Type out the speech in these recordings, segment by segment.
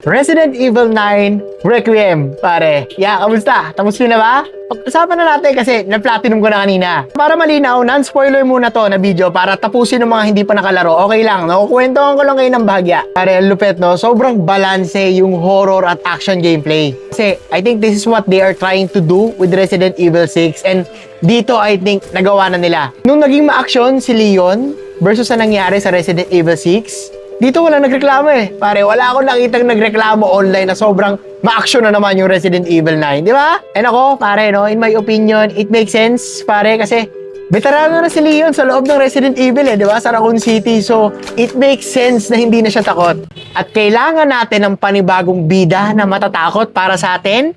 Resident Evil 9 Requiem, pare. Kamusta? Tapos nyo na ba? Pag-usapan na natin kasi na-platinum ko na kanina. Para malinaw, non-spoiler muna to na video para tapusin ng mga hindi pa nakalaro. Okay lang, no? Kwentuhan ko lang kayo ng bahagya. Pare, lupet, no? Sobrang balanse yung horror at action gameplay. Kasi I think this is what they are trying to do with Resident Evil 6 and dito I think nagawa na nila. Nung naging ma-action si Leon versus sa nangyari sa Resident Evil 6, dito wala nagreklamo eh. Pare, wala akong nakitang nagreklamo online na sobrang ma-action na naman yung Resident Evil 9, di ba? And ako, pare, no, in my opinion, it makes sense, pare, kasi veterano na si Leon sa loob ng Resident Evil eh, di ba? Sa Raccoon City. So, it makes sense na hindi na siya takot. At kailangan natin ng panibagong bida na matatakot para sa atin,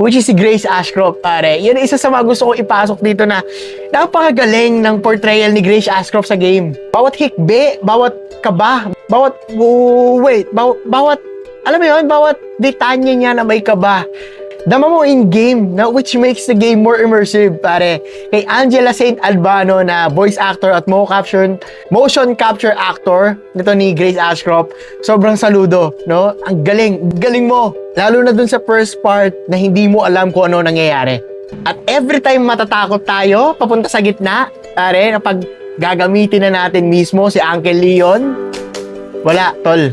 which is si Grace Ashcroft, pare. Yun isa sa mga gusto ko ipasok dito na napakagaling ng portrayal ni Grace Ashcroft sa game. Bawat hikbi, bawat kaba, bawat alam mo yun, bawat detanya niya na may kaba. Dama mo in-game, na which makes the game more immersive, pare. Kay Angela St. Albano na voice actor at motion capture actor nito ni Grace Ashcroft, sobrang saludo, no? Ang galing mo. Lalo na dun sa first part na hindi mo alam kung ano nangyayari. At every time matatakot tayo, papunta sa gitna, pare, kapag gagamitin na natin mismo si Uncle Leon, wala, tol.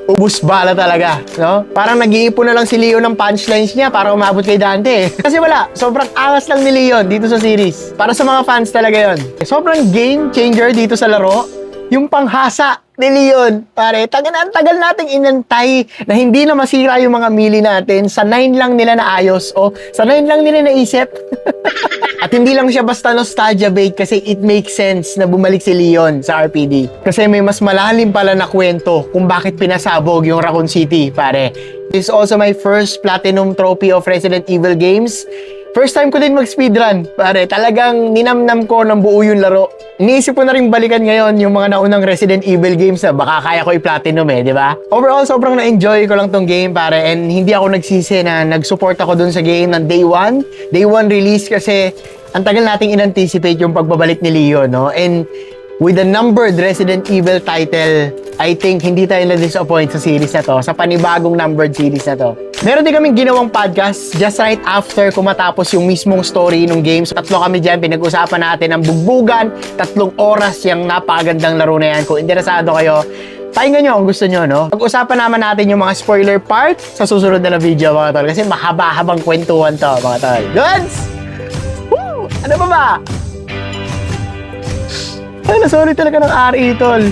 Ubus bala talaga, no? Parang nag-iipon na lang si Leon ng punchlines niya para umabot kay Dante. Kasi wala, sobrang angas lang ni Leon dito sa series. Para sa mga fans talaga yon. Sobrang game changer dito sa laro, yung panghasa ni Leon. Pare, tagal nating inantay na hindi na masira yung mga melee natin. Sa 9 lang nila naayos o sa 9 lang nila naisip. At hindi lang siya basta nostalgia bait kasi it makes sense na bumalik si Leon sa RPD. Kasi may mas malalim pala na kwento kung bakit pinasabog yung Raccoon City, pare. This is also my first platinum trophy of Resident Evil games. First time ko din mag-speedrun, pare. Talagang ninamnam ko ng buo yung laro. Iniisip ko na rin balikan ngayon yung mga naunang Resident Evil games na baka kaya ko i-platinum eh, di ba? Overall, sobrang na-enjoy ko lang tong game, pare. And hindi ako nagsisi na nag-support ako dun sa game ng day 1. Day 1 release kasi ang tagal nating in-anticipate yung pagbabalik ni Leon, no? And with the numbered Resident Evil title, I think hindi tayo na-disappoint sa series na to, sa panibagong numbered series na to. Meron din kaming ginawang podcast just right after kung matapos yung mismong story ng game. So, tatlo kami dyan, pinag-usapan natin ang bugbugan, 3 oras yung napakagandang laro na yan. Kung interesado kayo, pakinggan nyo kung gusto nyo, no? Pag-usapan naman natin yung mga spoiler part sa susunod na video, mga tol. Kasi mahaba-habang kwentuhan to, mga tol. Goods! Woo! Ano ba ba? Ay, nasorry talaga ng RE, tol.